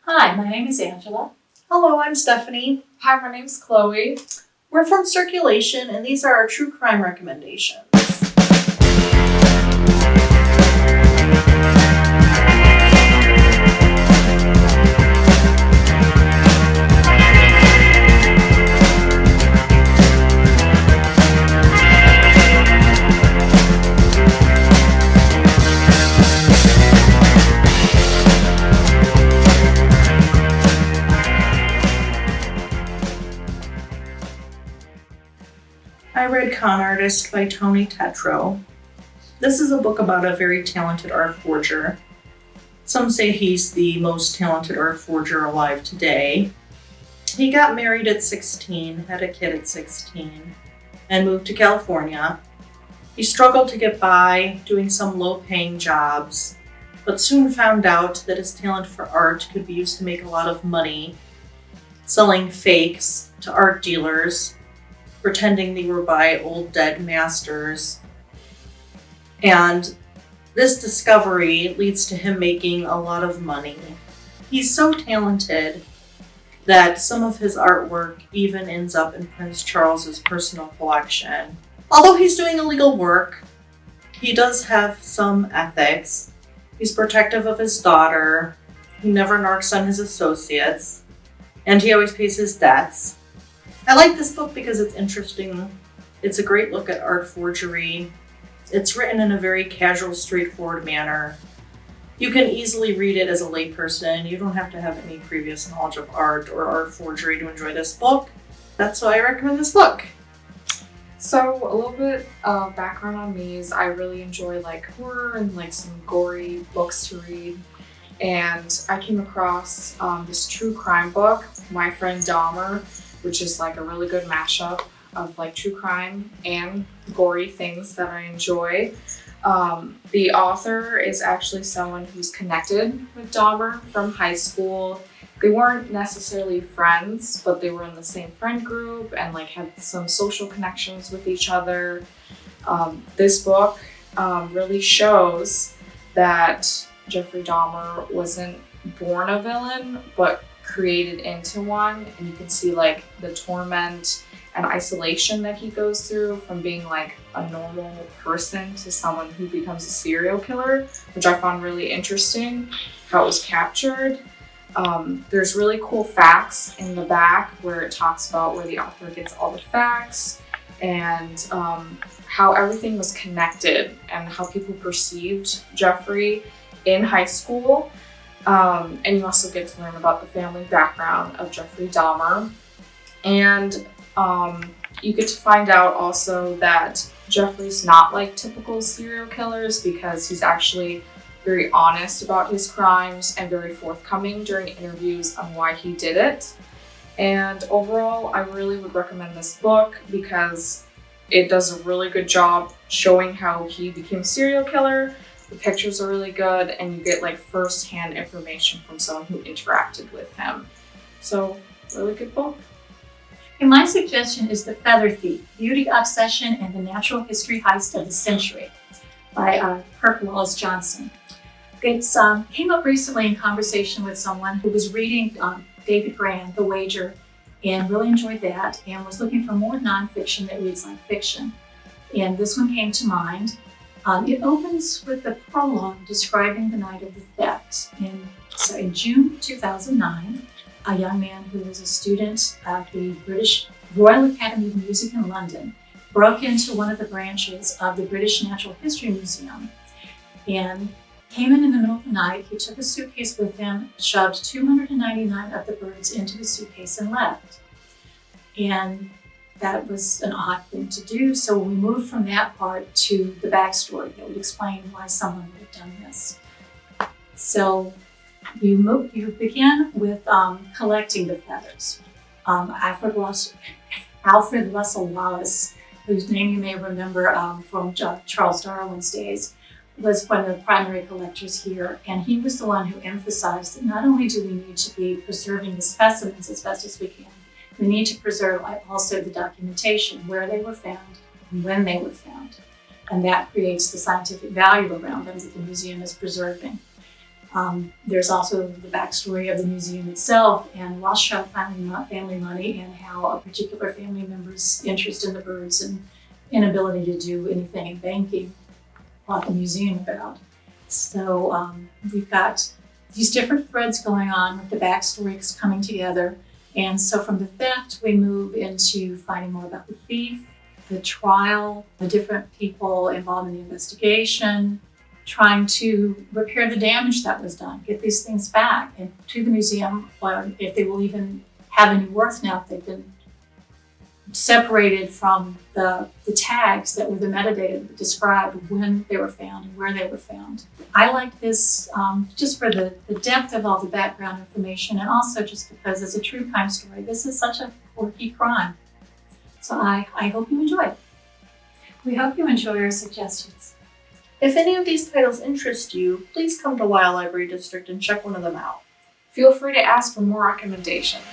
Hi, my name is Angela. Hello, I'm Stephanie. Hi, my name's Chloe. We're from Circulation, and these are our true crime recommendations. I read Con Artist by Tony Tetreault. This is a book about a very talented art forger. Some say he's the most talented art forger alive today. He got married at 16, had a kid at 16, and moved to California. He struggled to get by doing some low-paying jobs, but soon found out that his talent for art could be used to make a lot of money, selling fakes to art dealers, pretending they were by old dead masters. And this discovery leads to him making a lot of money. He's so talented that some of his artwork even ends up in Prince Charles's personal collection. Although he's doing illegal work, he does have some ethics. He's protective of his daughter. He never narcs on his associates. And he always pays his debts. I like this book because it's interesting. It's a great look at art forgery. It's written in a very casual, straightforward manner. You can easily read it as a layperson. You don't have to have any previous knowledge of art or art forgery to enjoy this book. That's why I recommend this book. So a little bit of background on me is I really enjoy horror and some gory books to read. And I came across this true crime book, My Friend Dahmer, which is a really good mashup of true crime and gory things that I enjoy. The author is actually someone who's connected with Dahmer from high school. They weren't necessarily friends, but they were in the same friend group and had some social connections with each other. This book really shows that Jeffrey Dahmer wasn't born a villain, but created into one, and you can see the torment and isolation that he goes through from being a normal person to someone who becomes a serial killer, which I found really interesting how it was captured. There's really cool facts in the back where it talks about where the author gets all the facts and how everything was connected and how people perceived Jeffrey in high school. And you also get to learn about the family background of Jeffrey Dahmer. And you get to find out also that Jeffrey's not like typical serial killers because he's actually very honest about his crimes and very forthcoming during interviews on why he did it. And overall, I really would recommend this book because it does a really good job showing how he became a serial killer. The pictures are really good, and you get first-hand information from someone who interacted with him. So, really good book. And my suggestion is The Feather Thief, Beauty Obsession and the Natural History Heist of the Century by Kirk Wallace Johnson. It came up recently in conversation with someone who was reading David Grann, The Wager, and really enjoyed that, and was looking for more nonfiction that reads like fiction. And this one came to mind. It opens with the prologue describing the night of the theft. In June 2009, a young man who was a student at the British Royal Academy of Music in London broke into one of the branches of the British Natural History Museum and came in the middle of the night. He took a suitcase with him, shoved 299 of the birds into the suitcase and left. And that was an odd thing to do. So we moved from that part to the backstory that would explain why someone would have done this. So you begin with collecting the feathers. Alfred Russel Wallace, whose name you may remember from Charles Darwin's days, was one of the primary collectors here. And he was the one who emphasized that not only do we need to be preserving the specimens as best as we can, we need to preserve also the documentation, where they were found and when they were found. And that creates the scientific value around them that the museum is preserving. There's also the backstory of the museum itself and Rothschild family money and how a particular family member's interest in the birds and inability to do anything in banking brought the museum about. So we've got these different threads going on with the backstories coming together. And so from the theft, we move into finding more about the thief, the trial, the different people involved in the investigation, trying to repair the damage that was done, get these things back and to the museum, if they will even have any worth now, if they've been separated from the tags that were the metadata that described when they were found and where they were found. I like this just for the depth of all the background information, and also just because it's a true crime story. This is such a quirky crime. So I hope you enjoy it. We hope you enjoy our suggestions. If any of these titles interest you, please come to Weill Library District and check one of them out. Feel free to ask for more recommendations.